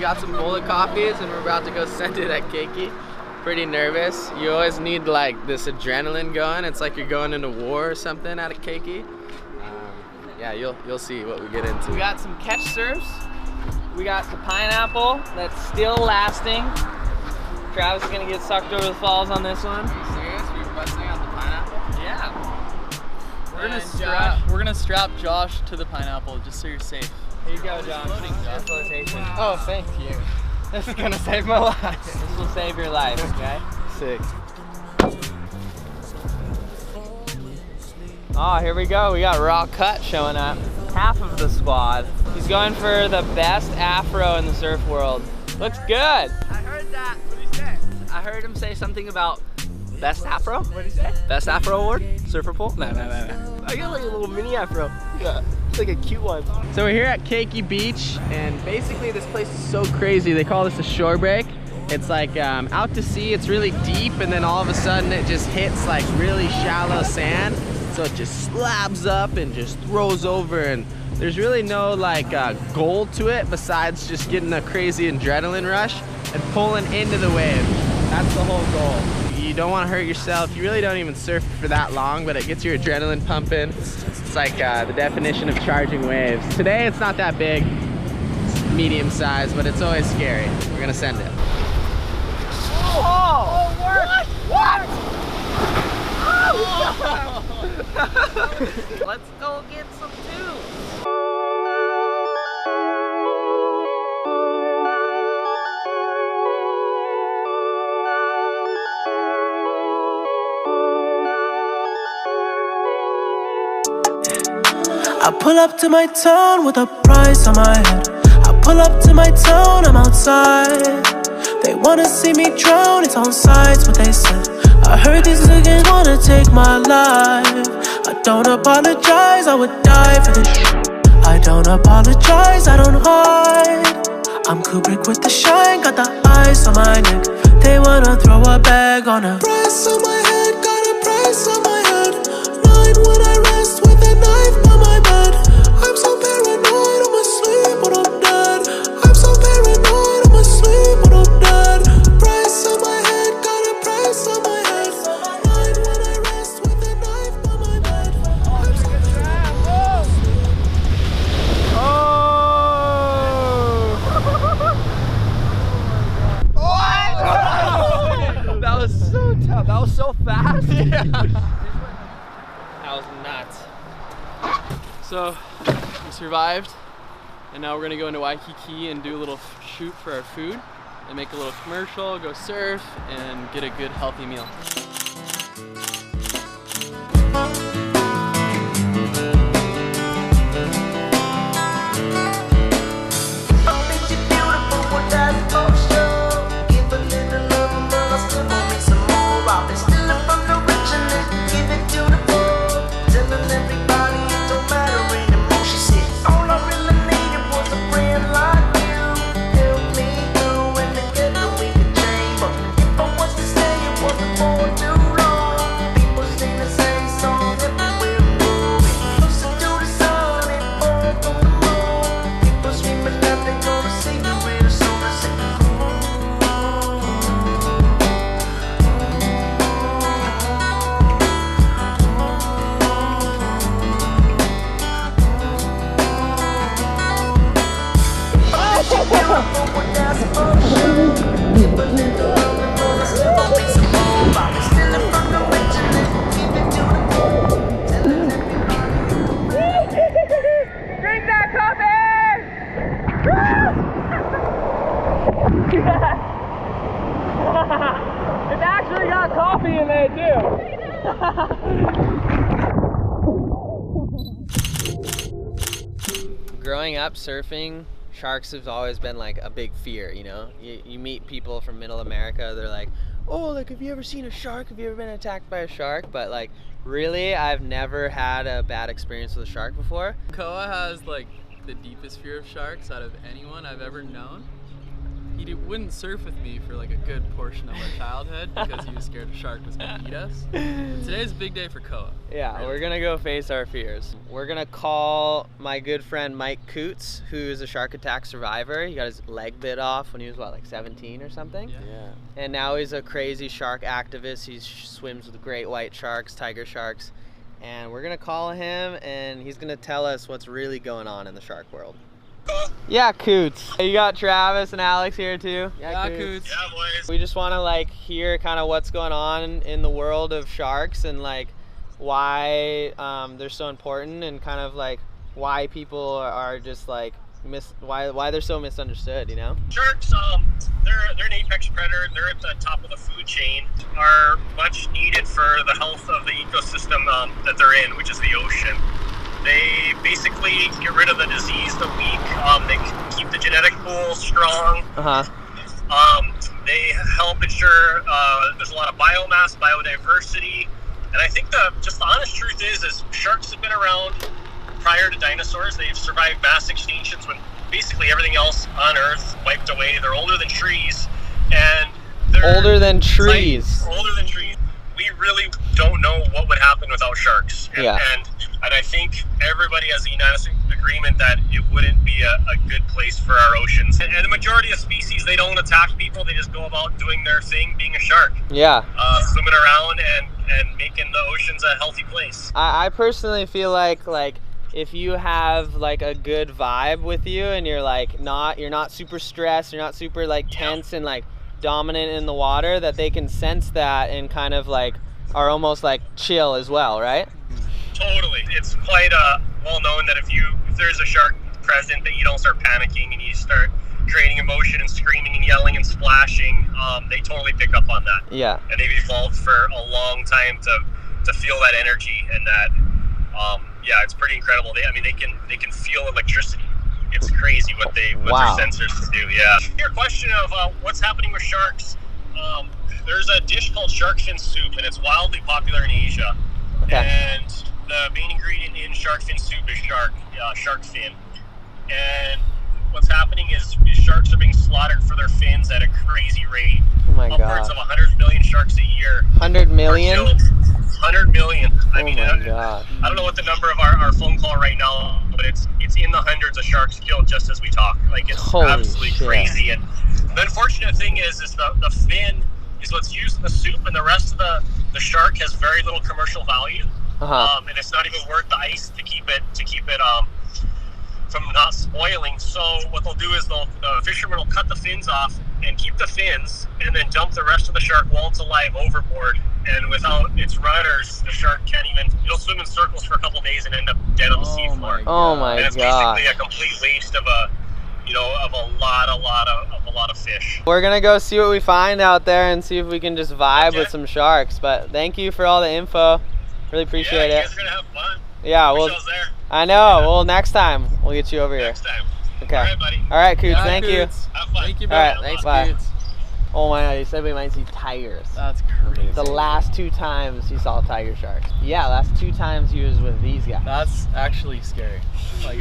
got some bullet copies and we're about to go send it at Keiki. Pretty nervous. You always need like this adrenaline going. It's like you're going into war or something at a Keiki. Yeah, you'll see what we get into. We got some catch surfs. We got the pineapple that's still lasting. Travis is gonna get sucked over the falls on this one. Are you serious? You're busting out the pineapple? Yeah. We're gonna strap Josh to the pineapple just so you're safe. Here you go, Josh. Flotation. Oh, thank you. This is gonna save my life. This will save your life, okay? Sick. Oh, here we go. We got Raw Cut showing up. Half of the squad. He's going for the best afro in the surf world. Looks good. I heard that. What did he say? I heard him say something about best afro. What did he say? Best afro award? Surfer pool? No. I got like a little mini afro. Yeah. It's like a cute one. So we're here at Keiki Beach, and basically this place is so crazy. They call this a shore break. It's like out to sea, it's really deep, and then all of a sudden it just hits like really shallow sand. So it just slabs up and just throws over, and there's really no like goal to it besides just getting a crazy adrenaline rush and pulling into the wave. That's the whole goal. You don't want to hurt yourself. You really don't even surf for that long, but it gets your adrenaline pumping. It's like the definition of charging waves. Today it's not that big, it's medium size, but it's always scary. We're gonna send it. Oh, what? Let's go get some tubes. I pull up to my town with a price on my head. I pull up to my town, I'm outside. They wanna see me drown, it's on sides what they said. I heard these niggas wanna take my life. I don't apologize, I would die for this shit. I don't apologize, I don't hide. I'm Kubrick with the shine, got the ice on my neck. They wanna throw a bag on a price on my head, got a price on my head. Night when I rest with a knife by my bed. I'm so paranoid, I'm asleep when I'm dead. I'm so paranoid, I'm asleep when I'm dead. Price on my head, got a price on my head. Night when I rest with a knife by my bed. I'm so That was so tough. That was so fast. Yeah. That was nuts. So we survived, and now we're gonna go into Waikiki and do a little shoot for our food, and make a little commercial, go surf, and get a good healthy meal. It's actually got coffee in there too. Growing up surfing, sharks have always been like a big fear, you know? You meet people from middle America, they're like, oh, like, have you ever seen a shark? Have you ever been attacked by a shark? But like, really, I've never had a bad experience with a shark before. Koa has like the deepest fear of sharks out of anyone I've ever known. he wouldn't surf with me for like a good portion of our childhood because he was scared a shark was gonna eat us. But today's a big day for Koa. Yeah, Really. we're gonna go face our fears. We're gonna call my good friend Mike Coots, who's a shark attack survivor. He got his leg bit off when he was, what, like 17 or something? Yeah. And now he's a crazy shark activist. He swims with great white sharks, tiger sharks. And we're gonna call him and he's gonna tell us what's really going on in the shark world. Yeah, Coots. You got Travis and Alex here too. Yeah, Coots. Yeah, boys. We just want to like hear kind of what's going on in the world of sharks and like why they're so important and kind of like why people are just like why they're so misunderstood, you know? Sharks, they're an apex predator. They're at the top of the food chain. Are much needed for the health of the ecosystem that they're in, which is the ocean. They basically get rid of the disease, the weak. They keep the genetic pool strong. They help ensure there's a lot of biomass, biodiversity, and I think the honest truth is sharks have been around prior to dinosaurs. They've survived mass extinctions when basically everything else on Earth wiped away. They're older than trees, and they're Older than trees. Older than trees. We really don't know what would happen without sharks. And I think everybody has a unanimous agreement that it wouldn't be a good place for our oceans. And the majority of species, they don't attack people. They just go about doing their thing, being a shark. Yeah. Swimming around and making the oceans a healthy place. I personally feel like if you have like a good vibe with you and you're not super stressed, you're not super like tense and like dominant in the water, that they can sense that and kind of like are almost like chill as well, right? Totally. It's quite well known that if there's a shark present, that you don't start panicking and you start creating emotion and screaming and yelling and splashing. They totally pick up on that. Yeah. And they've evolved for a long time to feel that energy and that. Yeah, it's pretty incredible. They can feel electricity. It's crazy what their sensors can do. Yeah. Your question of what's happening with sharks. There's a dish called shark fin soup, and it's wildly popular in Asia. Okay. And the main ingredient in shark fin soup is shark fin. And what's happening is sharks are being slaughtered for their fins at a crazy rate. Oh my Upwards God. of 100 million sharks a year. 100 million? 100 million. I mean, God. I don't know what the number of our phone call right now, but it's in the hundreds of sharks killed just as we talk. Like, it's Holy absolutely shit. crazy. And the unfortunate thing is the fin is what's used in the soup, and the rest of the shark has very little commercial value. And it's not even worth the ice to keep it from not spoiling. So what they'll do is the fishermen will cut the fins off and keep the fins, and then dump the rest of the shark while it's alive overboard. And without its rudders, the shark it'll swim in circles for a couple days and end up dead on the seafloor. Oh my And it's God. basically a complete waste of a lot of fish. We're gonna go see what we find out there and see if we can just vibe with some sharks. But thank you for all the info. Really appreciate You it. guys are gonna have fun. Yeah, Wish well, I was there. I know. Well, next time we'll get you over here. Next time. Okay. All right, buddy. All right, Coots. Yeah, Thank you. Coots. Have fun. Thank you, All right, bro. thanks. Bye. Bye. Oh my God, he said we might see tigers. That's crazy. The last 2 times he saw tiger sharks. Yeah, last 2 times he was with these guys. That's actually scary. Like,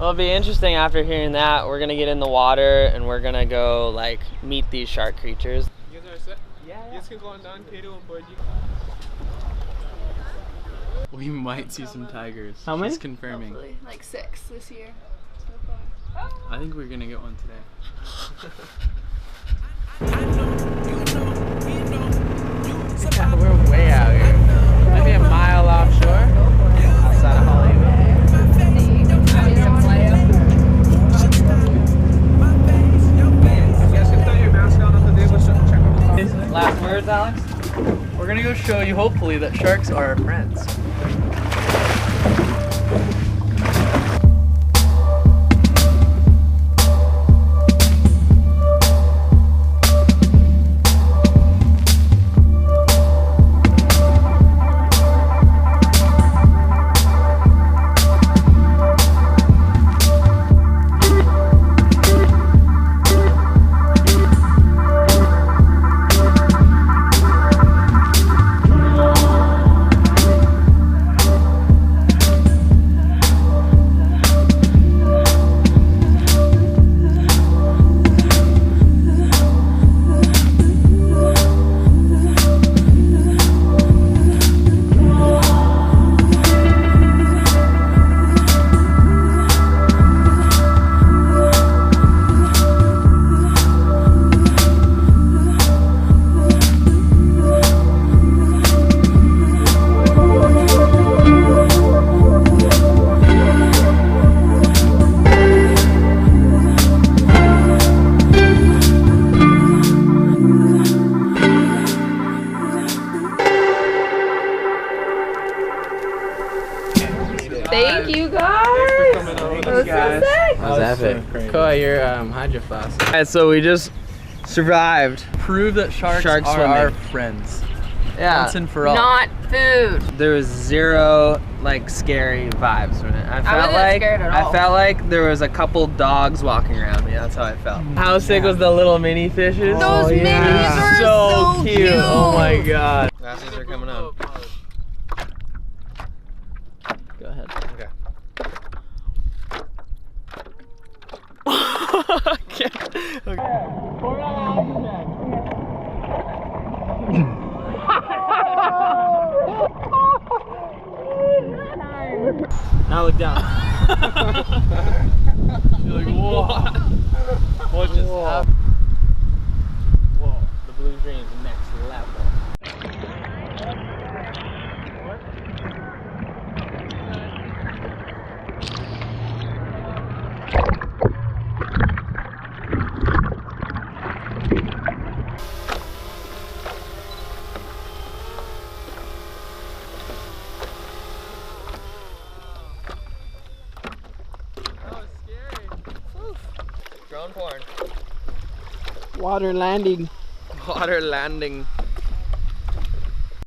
Well, it'll be interesting after hearing that. We're gonna get in the water and we're gonna go like meet these shark creatures. you guys are set? Yeah. You guys can go on down, Kato and Boyd. We might see some tigers. How many? She's confirming. Hopefully, like 6 this year so far. I think we're gonna get one today. We're way out here. Maybe a mile offshore, outside of Hollywood. Last words, Alex? We're gonna go show you, hopefully, that sharks are our friends. guys. Thanks for coming over. That was so sick. That was epic. Cool, you're Hydro Flask. Alright, so we just survived. Prove that sharks Sharks are swimming. our friends. Yeah. Once and for all. Not food. There was zero like scary vibes from it. I wasn't scared at all. I felt like there was a couple dogs walking around me. That's how I felt. How sick was the little mini fishes? Those minis were so cute. Oh my god. Glasses are coming up. Go ahead. Okay. Now look down. You're like, whoa. What just happened? Whoa, the blue green is next level. Drone porn. Water landing. Water landing.